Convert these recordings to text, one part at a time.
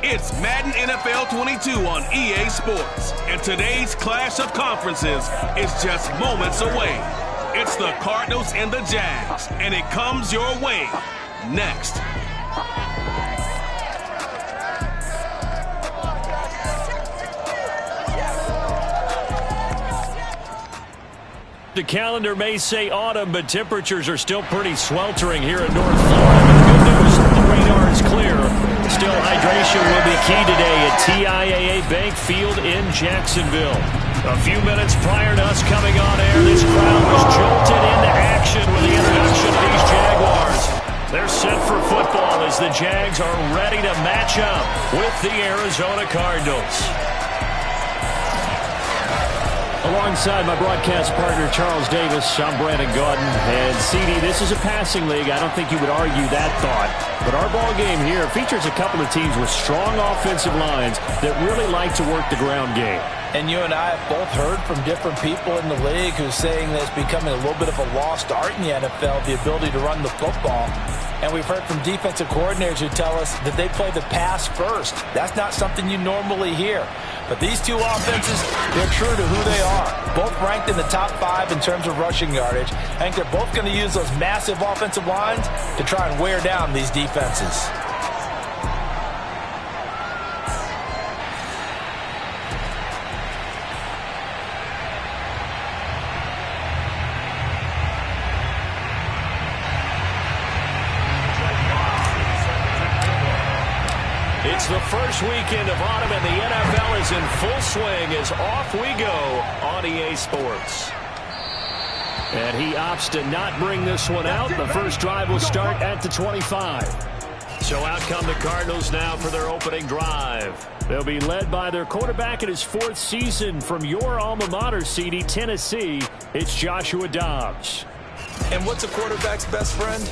It's Madden NFL 22 on EA Sports, and today's clash of conferences is just moments away. It's the Cardinals and the Jags, and it comes your way next. The calendar may say autumn, but temperatures are still pretty sweltering here in North Florida. But good news, the radar is clear. Still, hydration will be key today at TIAA Bank Field in Jacksonville. A few minutes prior to us coming on air, this crowd was jolted into action with the introduction of these Jaguars. They're set for football as the Jags are ready to match up with the Arizona Cardinals. Alongside my broadcast partner, Charles Davis, I'm Brandon Gaudin. And, CD, this is a passing league. I don't think you would argue that thought. But our ball game here features a couple of teams with strong offensive lines that really like to work the ground game. And you and I have both heard from different people in the league who's saying that it's becoming a little bit of a lost art in the NFL, the ability to run the football. And we've heard from defensive coordinators who tell us that they play the pass first. That's not something you normally hear. But these two offenses, they're true to who they are. Both ranked in the top 5 in terms of rushing yardage. I think they're both going to use those massive offensive lines to try and wear down these defenses. It's the first weekend of autumn, and the NFL is in full swing as off we go on EA Sports. And he opts to not bring this one out. The first drive will start at the 25. So out come the Cardinals now for their opening drive. They'll be led by their quarterback in his 4th season from your alma mater, CD, Tennessee. It's Joshua Dobbs. And what's a quarterback's best friend?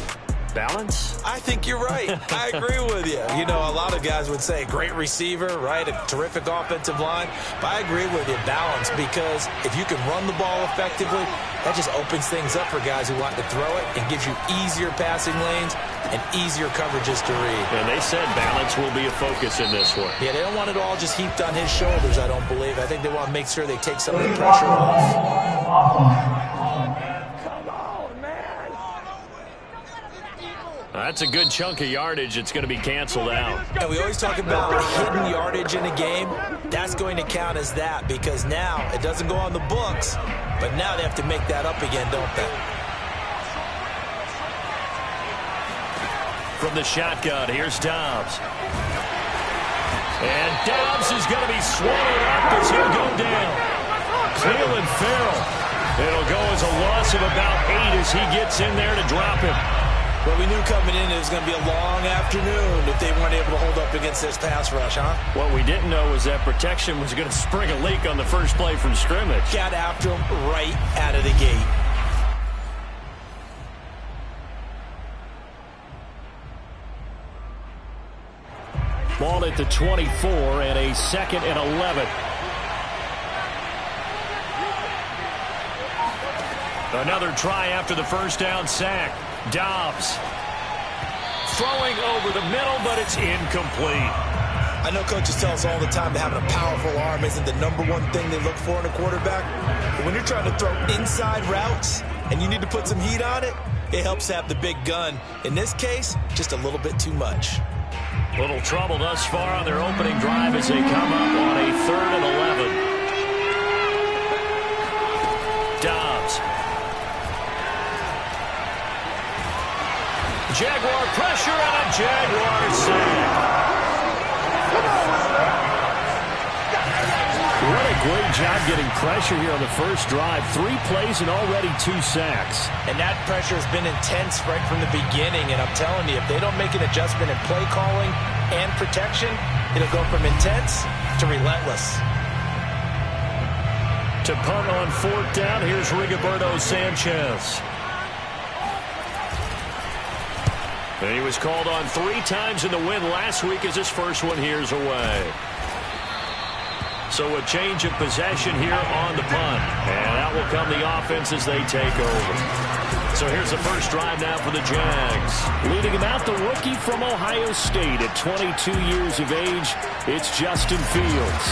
Balance? I think you're right. I agree with you. You know, a lot of guys would say great receiver, right? A terrific offensive line. But I agree with you, balance, because if you can run the ball effectively, that just opens things up for guys who want to throw it and gives you easier passing lanes and easier coverages to read. And they said balance will be a focus in this one. Yeah, they don't want it all just heaped on his shoulders, I don't believe. I think they want to make sure they take some of the pressure off. That's a good chunk of yardage. It's going to be canceled out. And we always talk about hidden yardage in a game. That's going to count as that because now it doesn't go on the books, but now they have to make that up again, don't they? From the shotgun, here's Dobbs. And Dobbs is going to be swallowed up as he'll go down. Cleveland Farrell. It'll go as a loss of about 8 as he gets in there to drop him. Well, we knew coming in it was going to be a long afternoon if they weren't able to hold up against this pass rush, huh? What we didn't know was that protection was going to spring a leak on the first play from scrimmage. Got after him right out of the gate. Ball at the 24 and a 2nd and 11. Another try after the first down sack. Dobbs throwing over the middle, but it's incomplete. I know coaches tell us all the time that having a powerful arm isn't the #1 thing they look for in a quarterback. But when you're trying to throw inside routes and you need to put some heat on it, it helps have the big gun. In this case, just a little bit too much. Little trouble thus far on their opening drive as they come up on a 3rd and 11. Dobbs. Jaguar pressure and a Jaguar sack. What a great job getting pressure here on the first drive. 3 plays and already 2 sacks. And that pressure has been intense right from the beginning. And I'm telling you, if they don't make an adjustment in play calling and protection, it'll go from intense to relentless. To punt on 4th down, here's Rigoberto Sanchez. And he was called on 3 times in the win last week as his first one here's away. So a change of possession here on the punt. And out will come the offense as they take over. So here's the first drive now for the Jags. Leading him out, the rookie from Ohio State at 22 years of age, it's Justin Fields.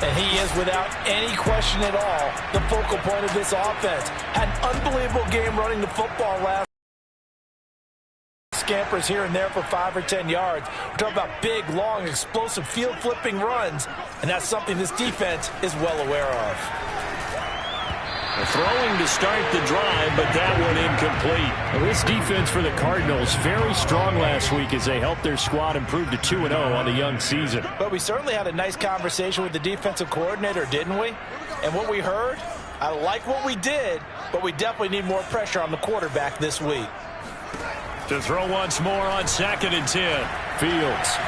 And he is, without any question at all, the focal point of this offense. Had an unbelievable game running the football last. Scampers here and there for 5 or 10 yards. We're talking about big, long, explosive field-flipping runs, and that's something this defense is well aware of. Throwing to start the drive, but that one incomplete. Well, this defense for the Cardinals very strong last week as they helped their squad improve to 2-0 on the young season. But we certainly had a nice conversation with the defensive coordinator, didn't we? And what we heard, I like what we did, but we definitely need more pressure on the quarterback this week. To throw once more on 2nd and 10. Fields.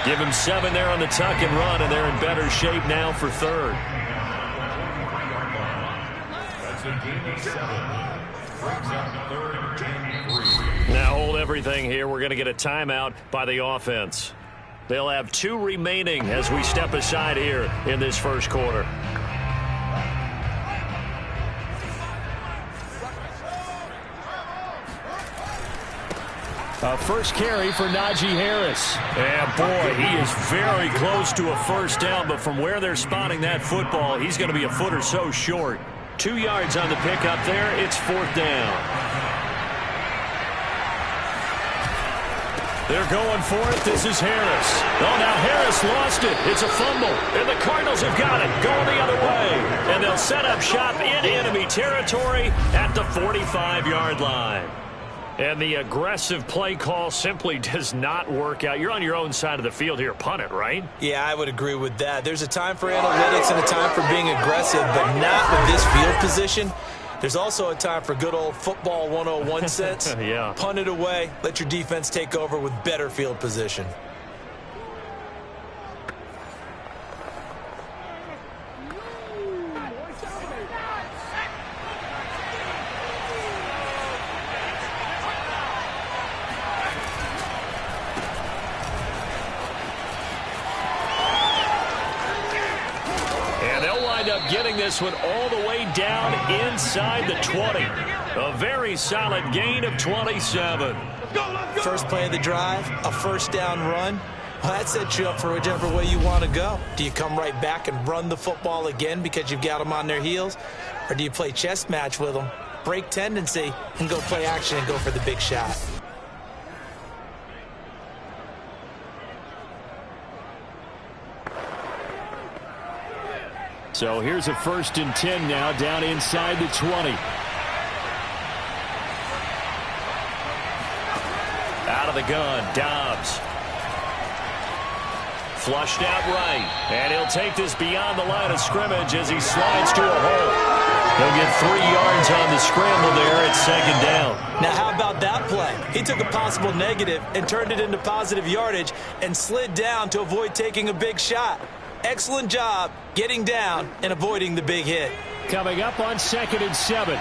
Give him 7 there on the tuck and run, and they're in better shape now for 3rd. Now hold everything here. We're going to get a timeout by the offense. They'll have 2 remaining as we step aside here in this first quarter. First carry for Najee Harris. And, boy, he is very close to a first down, but from where they're spotting that football, he's going to be a foot or so short. 2 yards on the pickup there. It's 4th down. They're going for it. This is Harris. Oh, now Harris lost it. It's a fumble, and the Cardinals have got it. Going the other way. And they'll set up shop in enemy territory at the 45-yard line. And the aggressive play call simply does not work out. You're on your own side of the field here. Punt it, right? Yeah, I would agree with that. There's a time for analytics and a time for being aggressive, but not with this field position. There's also a time for good old football 101 sense. Yeah. Punt it away. Let your defense take over with better field position. Getting this one all the way down inside the 20. A very solid gain of 27. First play of the drive, a first down run. Well, that sets you up for whichever way you want to go. Do you come right back and run the football again because you've got them on their heels? Or do you play chess match with them, break tendency, and go play action and go for the big shot? So here's a 1st and 10 now, down inside the 20. Out of the gun, Dobbs. Flushed out right. And he'll take this beyond the line of scrimmage as he slides to a hole. He'll get 3 yards on the scramble there at second down. Now, how about that play? He took a possible negative and turned it into positive yardage and slid down to avoid taking a big shot. Excellent job getting down and avoiding the big hit. Coming up on 2nd and 7.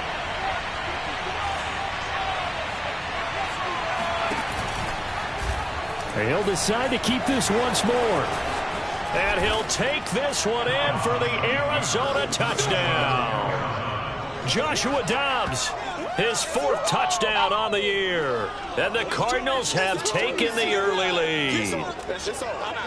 He'll decide to keep this once more. And he'll take this one in for the Arizona touchdown. Joshua Dobbs, his 4th touchdown on the year. And the Cardinals have taken the early lead.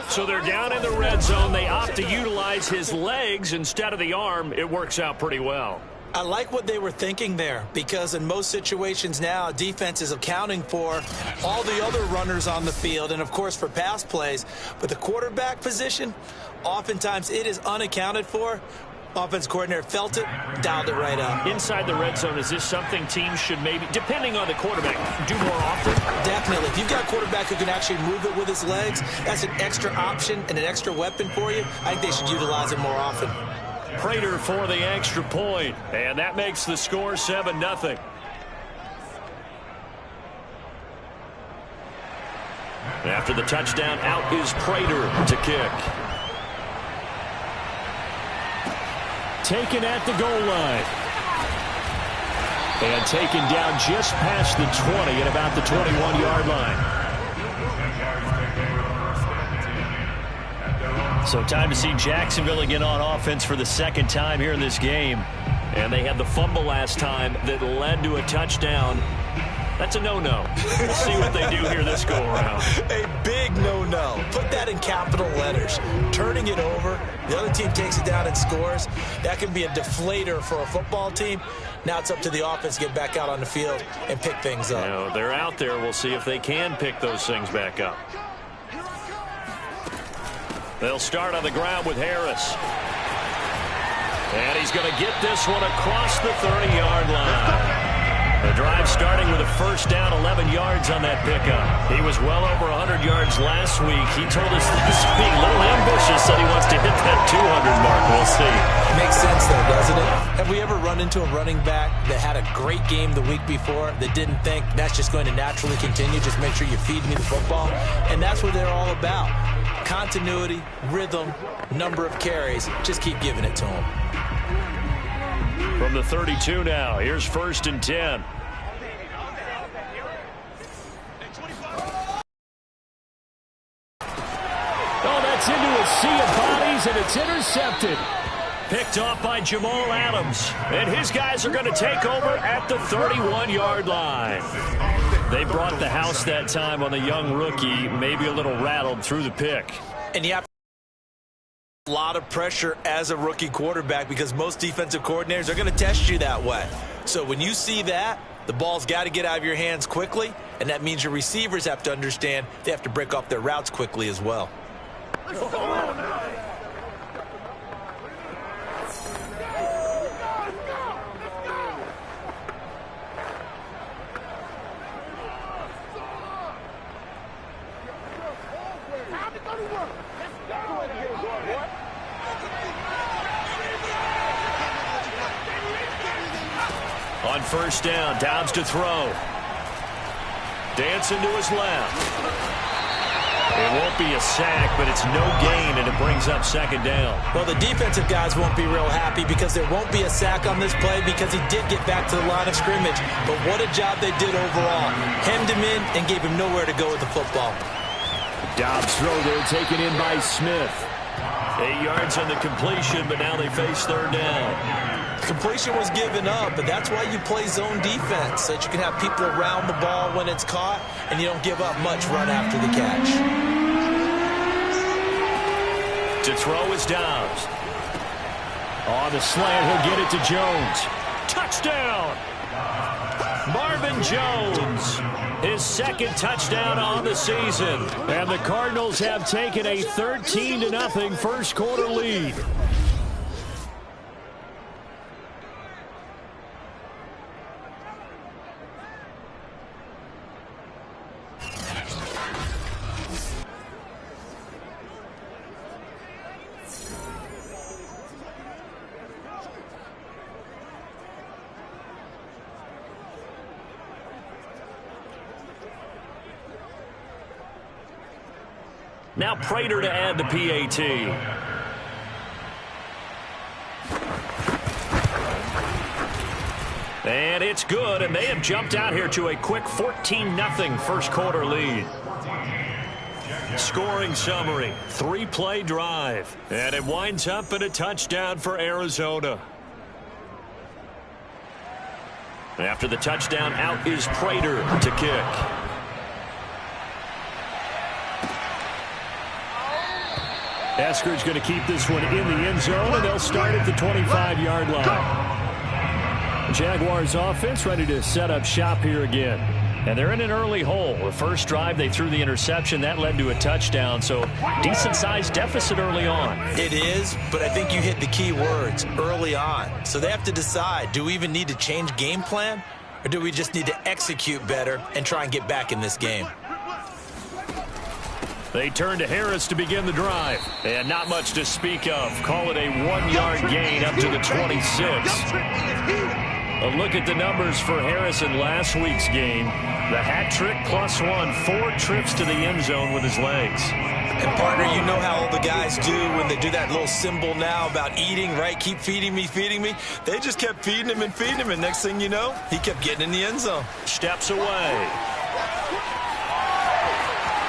So they're down in the red zone. They opt to utilize his legs instead of the arm. It works out pretty well. I like what they were thinking there, because in most situations now, defense is accounting for all the other runners on the field and, of course, for pass plays. But the quarterback position, oftentimes it is unaccounted for. Offense coordinator felt it, dialed it right up. Inside the red zone, is this something teams should maybe, depending on the quarterback, do more often? Definitely. If you've got a quarterback who can actually move it with his legs, that's an extra option and an extra weapon for you. I think they should utilize it more often. Prater for the extra point, and that makes the score 7-0. After the touchdown, out is Prater to kick. Taken at the goal line. And taken down just past the 20 at about the 21-yard line. So time to see Jacksonville again on offense for the 2nd time here in this game. And they had the fumble last time that led to a touchdown. That's a no-no. We'll see what they do here this go-around. A big no-no. Put that in capital letters. Turning it over, the other team takes it down and scores. That can be a deflator for a football team. Now it's up to the offense to get back out on the field and pick things up. You know, they're out there. We'll see if they can pick those things back up. They'll start on the ground with Harris. And he's going to get this one across the 30-yard line. The drive starting with a first down, 11 yards on that pickup. He was well over 100 yards last week. He told us this is being a little ambitious, said he wants to hit that 200 mark. We'll see. It makes sense, though, doesn't it? Have we ever run into a running back that had a great game the week before that didn't think that's just going to naturally continue? Just make sure you feed me the football. And that's what they're all about. Continuity, rhythm, number of carries. Just keep giving it to them. From the 32 now, here's 1st and 10. Oh, that's into a sea of bodies, and it's intercepted. Picked off by Jamal Adams. And his guys are going to take over at the 31-yard line. They brought the house that time on the young rookie, maybe a little rattled through the pick. And you have a lot of pressure as a rookie quarterback because most defensive coordinators are going to test you that way. So when you see that, the ball's got to get out of your hands quickly, and that means your receivers have to understand they have to break off their routes quickly as well. On first down, Dobbs to throw. Dancing to his left. It won't be a sack, but it's no gain, and it brings up second down. Well, the defensive guys won't be real happy because there won't be a sack on this play because he did get back to the line of scrimmage. But what a job they did overall. Hemmed him in and gave him nowhere to go with the football. Dobbs throw there taken in by Smith. 8 yards on the completion, but now they face third down. Completion was given up, but that's why you play zone defense, so that you can have people around the ball when it's caught, and you don't give up much run after the catch. To throw is Dobbs. On the slant, he'll get it to Jones. Touchdown! Marvin Jones, his second touchdown on the season. And the Cardinals have taken a 13-0 first quarter lead. Now Prater to add the PAT. And it's good, and they have jumped out here to a quick 14-0 first quarter lead. Scoring summary, 3-play drive, and it winds up in a touchdown for Arizona. After the touchdown, out is Prater to kick. Esker's going to keep this one in the end zone, and they'll start at the 25-yard line. Jaguars offense ready to set up shop here again. And they're in an early hole. The first drive, they threw the interception. That led to a touchdown, so decent-sized deficit early on. It is, but I think you hit the key words, early on. So they have to decide, do we even need to change game plan, or do we just need to execute better and try and get back in this game? They turn to Harris to begin the drive. And not much to speak of. Call it a 1-yard gain up to the 26. A look at the numbers for Harris in last week's game. The hat trick +1, 4 trips to the end zone with his legs. And, partner, you know how all the guys do when they do that little symbol now about eating, right? Keep feeding me, feeding me. They just kept feeding him, and next thing you know, he kept getting in the end zone. Steps away.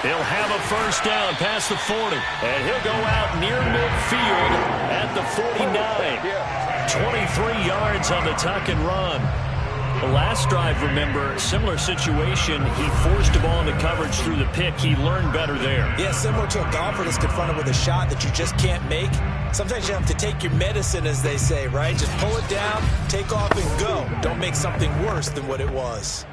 He'll have a first down past the 40. And he'll go out near midfield at the 49. 23 yards on the tuck and run. The last drive, remember, similar situation. He forced a ball into coverage through the pick. He learned better there. Yeah, similar to a golfer that's confronted with a shot that you just can't make. Sometimes you have to take your medicine, as they say, right? Just pull it down, take off, and go. Don't make something worse than what it was.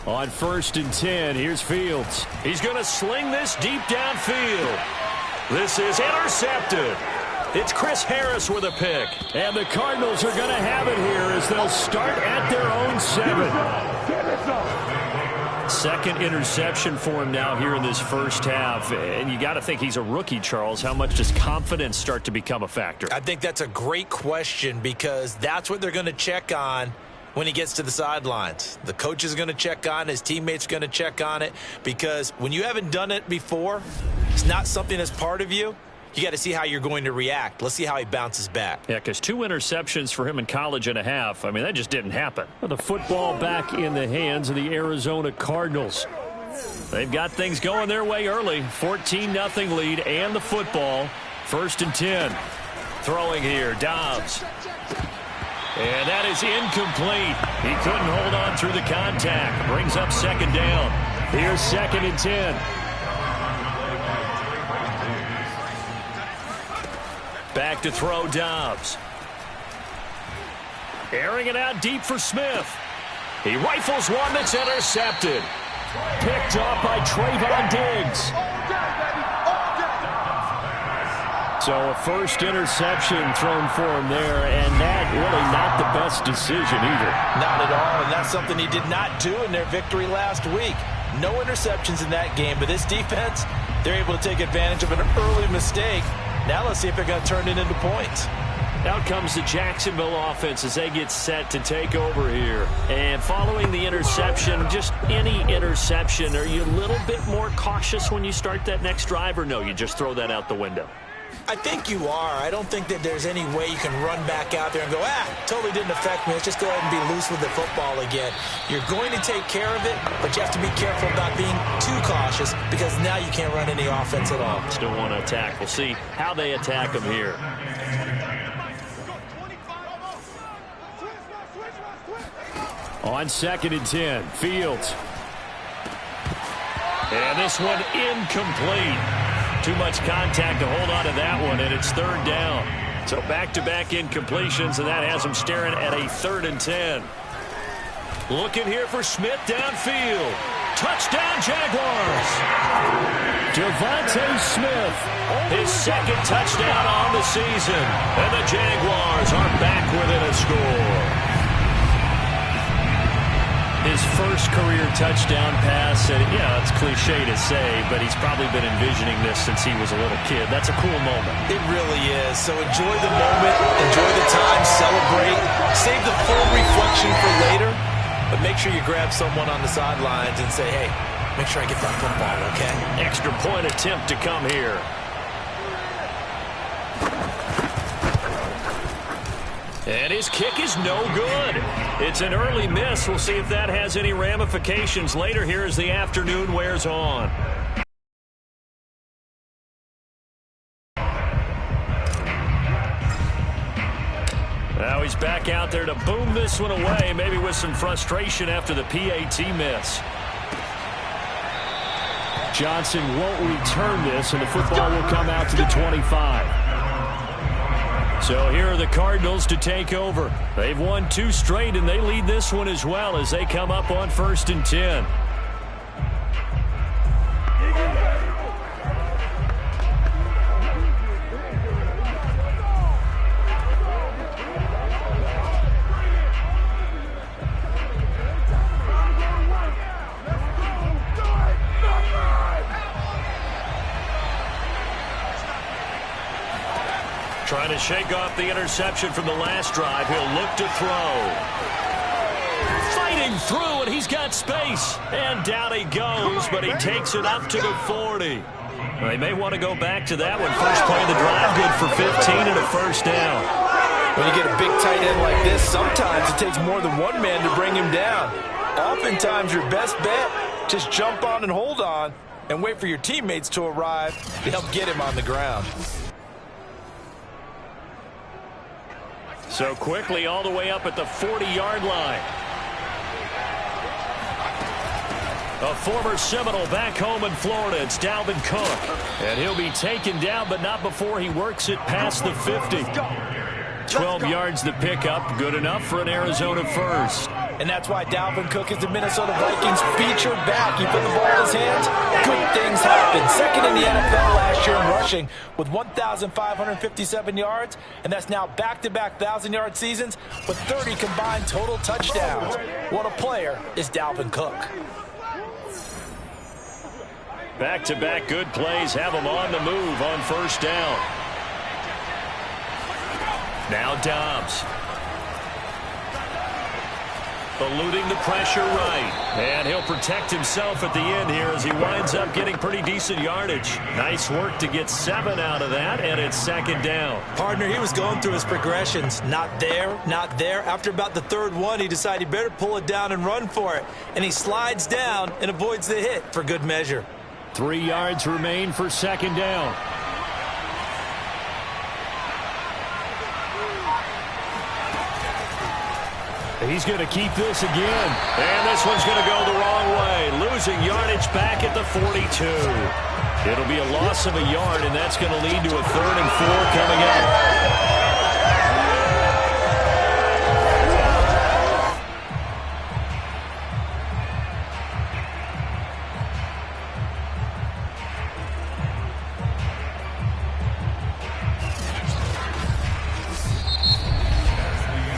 On 1st and 10, here's Fields. He's going to sling this deep downfield. This is intercepted. It's Chris Harris with a pick. And the Cardinals are going to have it here as they'll start at their own 7. Second interception for him now here in this first half. And you got to think he's a rookie, Charles. How much does confidence start to become a factor? I think that's a great question because that's what they're going to check on when he gets to the sidelines. The coach is going to check on it. His teammates are going to check on it because when you haven't done it before, it's not something that's part of you. You got to see how you're going to react. Let's see how he bounces back. Yeah, because 2 interceptions for him in college and a half. I mean, that just didn't happen. The football back in the hands of the Arizona Cardinals. They've got things going their way early. 14-0 lead and the football. 1st and 10. Throwing here, Dobbs. And that is incomplete. He couldn't hold on through the contact. Brings up 2nd down. Here's 2nd and 10. Back to throw, Dobbs. Airing it out deep for Smith. He rifles one that's intercepted. Picked off by Trayvon Diggs. So a first interception thrown for him there, and that really not the best decision either. Not at all, and that's something he did not do in their victory last week. No interceptions in that game, but this defense, they're able to take advantage of an early mistake. Now let's see if they're going to turn it into points. Out comes the Jacksonville offense as they get set to take over here. And following the interception, just any interception, are you a little bit more cautious when you start that next drive, or no, you just throw that out the window? I think you are. I don't think that there's any way you can run back out there and go, totally didn't affect me. Let's just go ahead and be loose with the football again. You're going to take care of it, but you have to be careful about being too cautious because now you can't run any offense at all. Still want to attack. We'll see how they attack them here. On 2nd and 10, Fields. And this one incomplete. Too much contact to hold on to that one, and it's 3rd down. So back-to-back incompletions, and that has them staring at a 3rd and 10. Looking here for Smith downfield. Touchdown, Jaguars! Devontae Smith, his 2nd touchdown on the season, and the Jaguars are back within a score. His first career touchdown pass, and yeah, it's cliche to say, but he's probably been envisioning this since he was a little kid. That's a cool moment. It really is. So enjoy the moment, enjoy the time, celebrate, save the full reflection for later. But make sure you grab someone on the sidelines and say, hey, make sure I get that football, okay? Extra point attempt to come here. And his kick is no good. It's an early miss. We'll see if that has any ramifications later here as the afternoon wears on. Now he's back out there to boom this one away, maybe with some frustration after the PAT miss. Johnson won't return this, and the football will come out to the 25. So here are the Cardinals to take over. They've won 2 straight, and they lead this one as well as they come up on 1st and 10. Trying to shake off the interception from the last drive. He'll look to throw. Fighting through, and he's got space. And down he goes, but he takes it up to the 40. They may want to go back to that one. First play of the drive, good for 15 and a first down. When you get a big tight end like this, sometimes it takes more than one man to bring him down. Oftentimes, your best bet, just jump on and hold on and wait for your teammates to arrive to help get him on the ground. So quickly all the way up at the 40-yard line. A former Seminole back home in Florida. It's Dalvin Cook. And he'll be taken down, but not before he works it past the 50. 12 yards the pickup. Good enough for an Arizona first. And that's why Dalvin Cook is the Minnesota Vikings featured back. He put the ball in his hands. Good things happen. Second in the NFL last year in rushing with 1,557 yards. And that's now back-to-back 1,000-yard seasons with 30 combined total touchdowns. What a player is Dalvin Cook. Back-to-back good plays have him on the move on first down. Now Dobbs. Eluding the pressure right. And he'll protect himself at the end here as he winds up getting pretty decent yardage. Nice work to get 7 out of that, and it's second down. Partner, he was going through his progressions. Not there, not there. After about the third one, he decided he better pull it down and run for it. And he slides down and avoids the hit for good measure. 3 yards remain for second down. He's going to keep this again. And this one's going to go the wrong way. Losing yardage back at the 42. It'll be a loss of a yard, and that's going to lead to a 3rd and 4 coming up.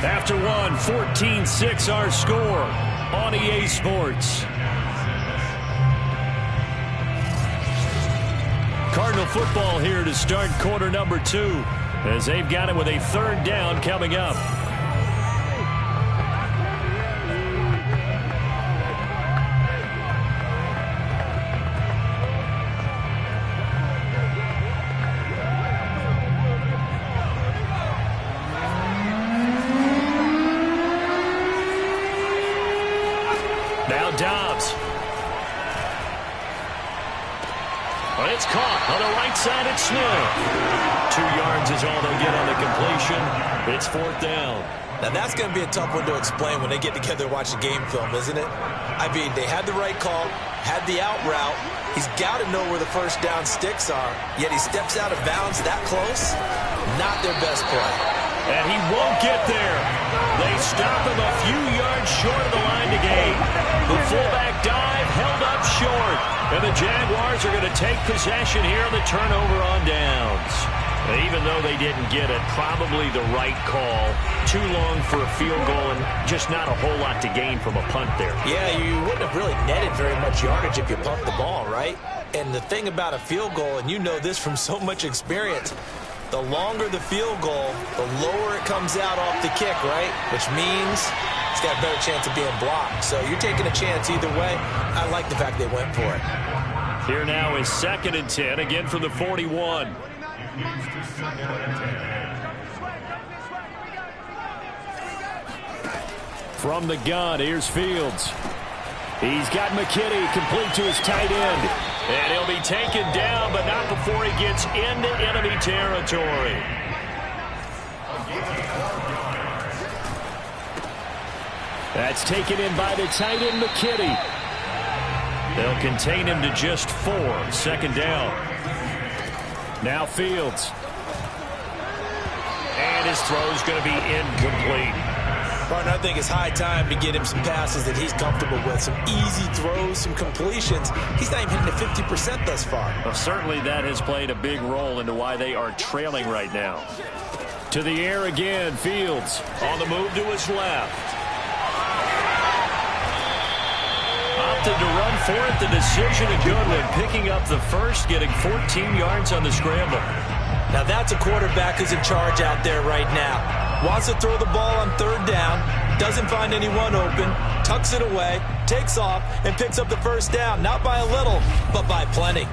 After one, 14-6 our score on EA Sports. Cardinal football here to start quarter number 2 as they've got it with a 3rd down coming up. Dobbs. But it's caught on the right side. It's Smith. 2 yards is all they'll get on the completion. It's 4th down. Now that's going to be a tough one to explain when they get together and watch the game film, isn't it? I mean, they had the right call, had the out route. He's got to know where the first down sticks are, yet he steps out of bounds that close. Not their best play. And he won't get there. They stop him a few yards short of the line to gain. The fullback dive held up short. And the Jaguars are going to take possession here on the turnover on downs. And even though they didn't get it, probably the right call. Too long for a field goal and just not a whole lot to gain from a punt there. Yeah, you wouldn't have really netted very much yardage if you pumped the ball, right? And the thing about a field goal, and you know this from so much experience, the longer the field goal, the lower it comes out off the kick, right? Which means it's got a better chance of being blocked. So you're taking a chance either way. I like the fact they went for it. Here now is 2nd and 10, again from the 41. From the gun, here's Fields. He's got McKinney complete to his tight end. And he'll be taken down, but not before he gets into enemy territory. That's taken in by the tight end, McKinney. They'll contain him to just 4. 2nd down. Now Fields. And his throw's going to be incomplete. Partner, I think it's high time to get him some passes that he's comfortable with. Some easy throws, some completions. He's not even hitting the 50% thus far. Well, certainly that has played a big role into why they are trailing right now. To the air again, Fields on the move to his left. Opted to run for it. The decision a good one. Picking up the first, getting 14 yards on the scramble. Now that's a quarterback who's in charge out there right now. Wants to throw the ball on 3rd down, doesn't find anyone open, tucks it away, takes off, and picks up the 1st down. Not by a little, but by plenty.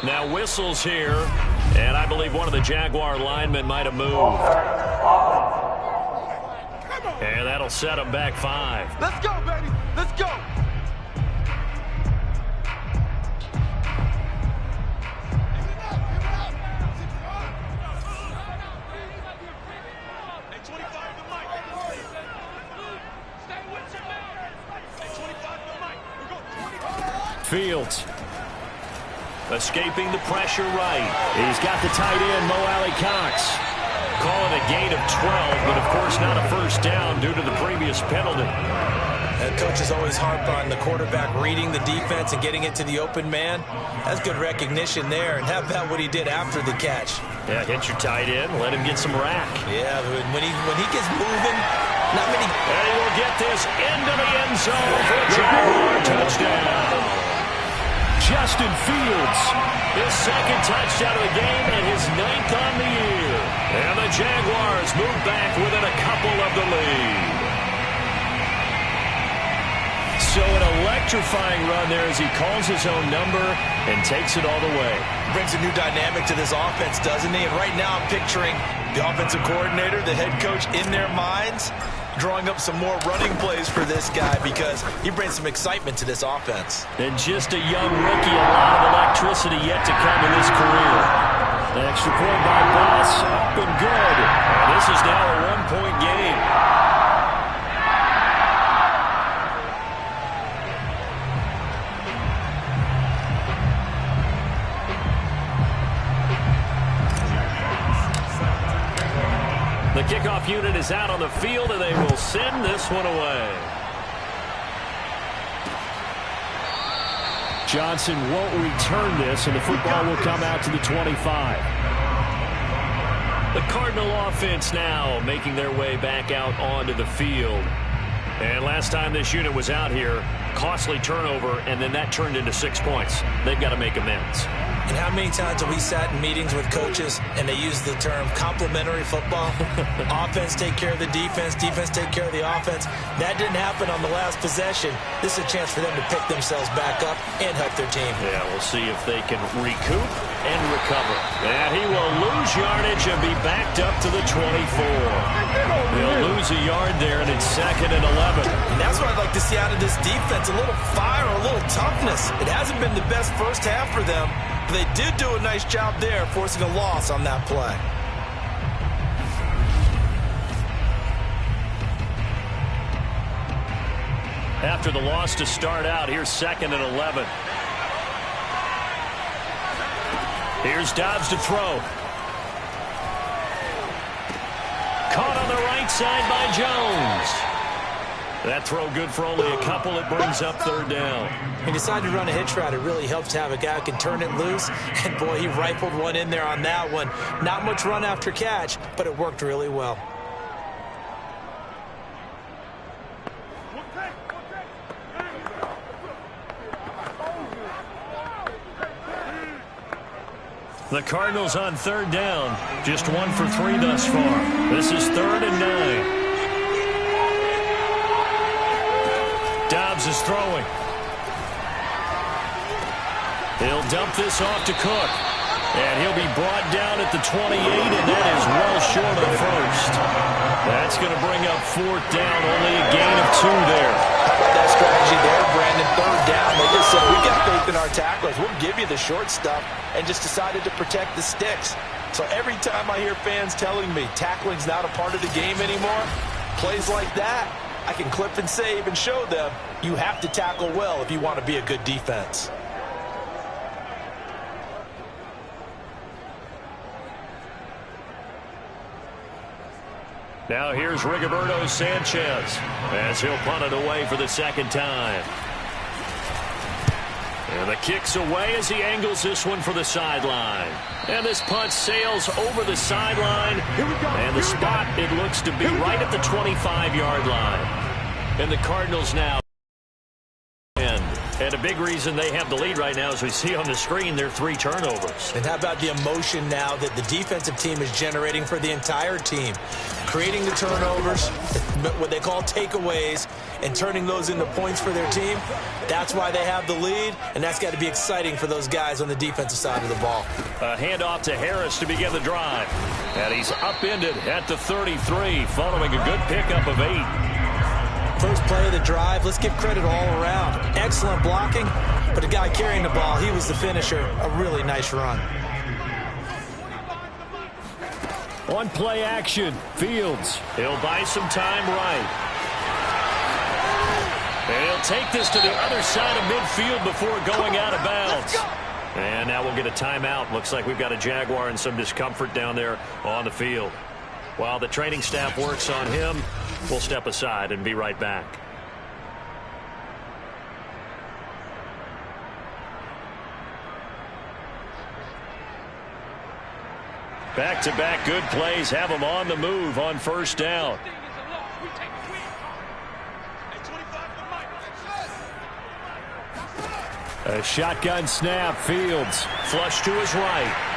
Now whistles here, and I believe one of the Jaguar linemen might have moved. And that'll set him back 5. Let's go, baby. Let's go. Fields. Escaping the pressure right. He's got the tight end, Mo Alley-Cox. Call it a gain of 12, but of course not a 1st down due to the previous penalty. And coaches always harp on the quarterback reading the defense and getting it to the open man. That's good recognition there. And how about what he did after the catch? Yeah, hit your tight end, let him get some rack. Yeah, when he gets moving, not many. And he will get this into the end zone for a Jaguar touchdown. Justin Fields, his 2nd touchdown of the game and his 9th on the year. And the Jaguars move back within a couple of the lead. So an electrifying run there as he calls his own number and takes it all the way. Brings a new dynamic to this offense, doesn't he? And right now I'm picturing the offensive coordinator, the head coach in their minds, drawing up some more running plays for this guy because he brings some excitement to this offense. And just a young rookie, a lot of electricity yet to come in his career. The extra point by Boss, up and good. And this is now a 1-point game. The kickoff unit is out on the field, and they will send this one away. Johnson won't return this, and the football will come out to the 25. The Cardinal offense now making their way back out onto the field. And last time this unit was out here, costly turnover, and then that turned into 6 points. They've got to make amends. And how many times have we sat in meetings with coaches and they use the term complementary football? Offense take care of the defense, defense take care of the offense. That didn't happen on the last possession. This is a chance for them to pick themselves back up and help their team. Yeah, we'll see if they can recoup and recover. And he will lose yardage and be backed up to the 24. He'll lose a yard there, and it's 2nd and 11. And that's what I'd like to see out of this defense, a little fire, a little toughness. It hasn't been the best first half for them. They did do a nice job there, forcing a loss on that play. After the loss to start out, here's 2nd and 11. Here's Dobbs to throw. Caught on the right side by Jones. That throw good for only a couple. It brings up third down. He decided to run a hitch route. It really helps to have a guy who can turn it loose. And, boy, he rifled one in there on that one. Not much run after catch, but it worked really well. The Cardinals on third down. Just 1 for 3 thus far. This is 3rd and 9. Dobbs is throwing. He'll dump this off to Cook. And he'll be brought down at the 28, and that is well short of first. That's going to bring up 4th down. Only a gain of 2 there. How about that strategy there, Brandon? 3rd down. They just said, we got faith in our tacklers. We'll give you the short stuff, and just decided to protect the sticks. So every time I hear fans telling me tackling's not a part of the game anymore, plays like that, I can clip and save and show them you have to tackle well if you want to be a good defense. Now here's Rigoberto Sanchez as he'll punt it away for the 2nd time. And the kick's away as he angles this one for the sideline. And this punt sails over the sideline. And the spot, it looks to be right at the 25-yard line. And the Cardinals now. And a big reason they have the lead right now, as we see on the screen, their 3 turnovers. And how about the emotion now that the defensive team is generating for the entire team? Creating the turnovers, what they call takeaways, and turning those into points for their team. That's why they have the lead, and that's got to be exciting for those guys on the defensive side of the ball. A handoff to Harris to begin the drive. And he's upended at the 33, following a good pickup of 8. First play of the drive, let's give credit all around. Excellent blocking, but the guy carrying the ball, he was the finisher. A really nice run. On play action, Fields. He'll buy some time right. And he'll take this to the other side of midfield before going out of bounds. And now we'll get a timeout. Looks like we've got a Jaguar and some discomfort down there on the field. While the training staff works on him, we'll step aside and be right back. Back-to-back good plays have them on the move on 1st down. A shotgun snap, Fields. Flush to his right.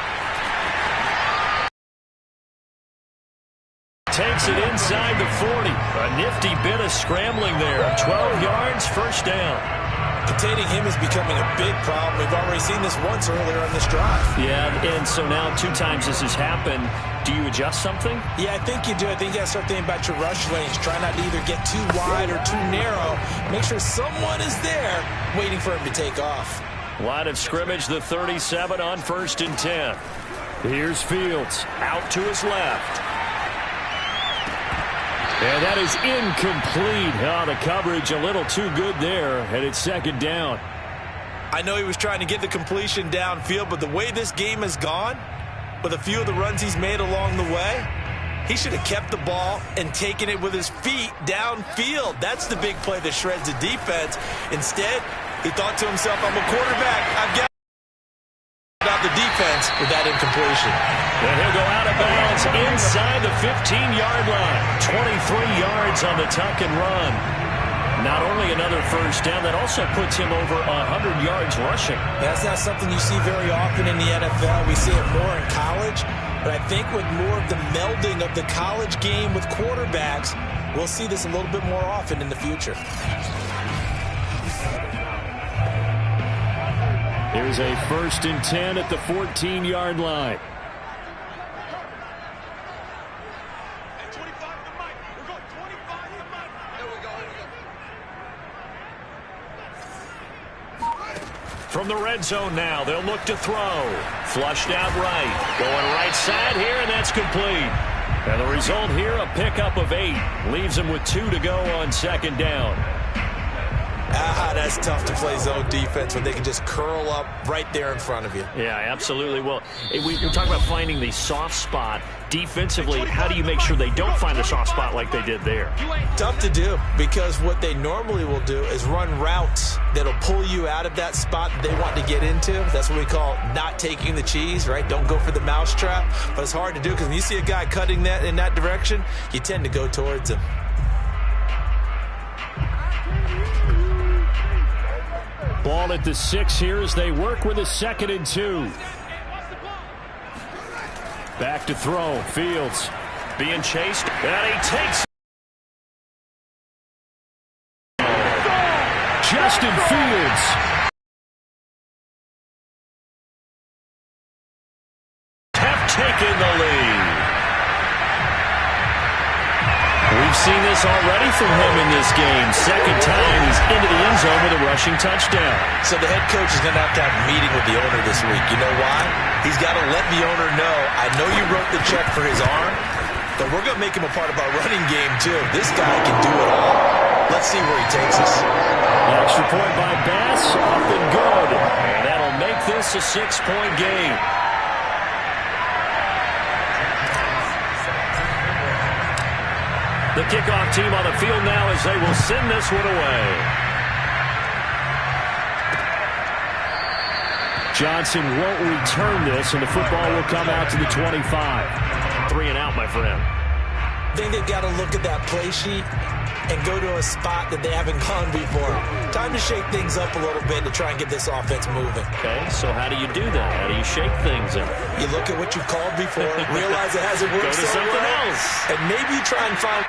Takes it inside the 40. A nifty bit of scrambling there. 12 yards, 1st down. Containing him is becoming a big problem. We've already seen this once earlier on this drive. Yeah, and so now 2 times this has happened. Do you adjust something? Yeah, I think you do. I think you got to start thinking about your rush lanes. Try not to either get too wide or too narrow. Make sure someone is there waiting for him to take off. Line of scrimmage, the 37 on 1st and 10. Here's Fields out to his left. And that is incomplete. Oh, the coverage a little too good there, and it's 2nd down. I know he was trying to get the completion downfield, but the way this game has gone, with a few of the runs he's made along the way, he should have kept the ball and taken it with his feet downfield. That's the big play that shreds the defense. Instead, he thought to himself, I'm a quarterback. I've got out the defense with that incompletion. And he'll go out of bounds inside the 15-yard line. 23 yards on the tuck and run. Not only another 1st down, that also puts him over 100 yards rushing. That's not something you see very often in the NFL. We see it more in college. But I think with more of the melding of the college game with quarterbacks, we'll see this a little bit more often in the future. Here's a 1st and 10 at the 14-yard line. From the red zone now, they'll look to throw. Flushed out right. Going right side here, and that's complete. And the result here, a pickup of 8. Leaves them with 2 to go on 2nd down. That's tough to play zone defense when they can just curl up right there in front of you. Yeah, absolutely. Well, we're talking about finding the soft spot. Defensively, how do you make sure they don't find a soft spot like they did there? Tough to do, because what they normally will do is run routes that'll pull you out of that spot that they want to get into. That's what we call not taking the cheese, right? Don't go for the mousetrap. But it's hard to do, because when you see a guy cutting that in that direction, you tend to go towards him. Ball at the 6 here as they work with a 2nd and 2. Back to throw. Fields being chased, and he takes it. Justin Fields. Have taken the lead. We've seen this already from him in this game. Second time he's into the end zone with a rushing touchdown. So the head coach is going to have a meeting with the owner this week. You know why? He's got to let the owner know, I know you wrote the check for his arm, but we're going to make him a part of our running game too. This guy can do it all. Let's see where he takes us. Extra point by Bass, up and good. And that'll make this a 6-point game. The kickoff team on the field now as they will send this one away. Johnson won't return this, and the football will come out to the 25. 3 and out, my friend. I think they've got to look at that play sheet and go to a spot that they haven't gone before. Time to shake things up a little bit to try and get this offense moving. Okay, so how do you do that? How do you shake things up? You look at what you've called before, realize it hasn't worked Go to something else. and maybe you try and find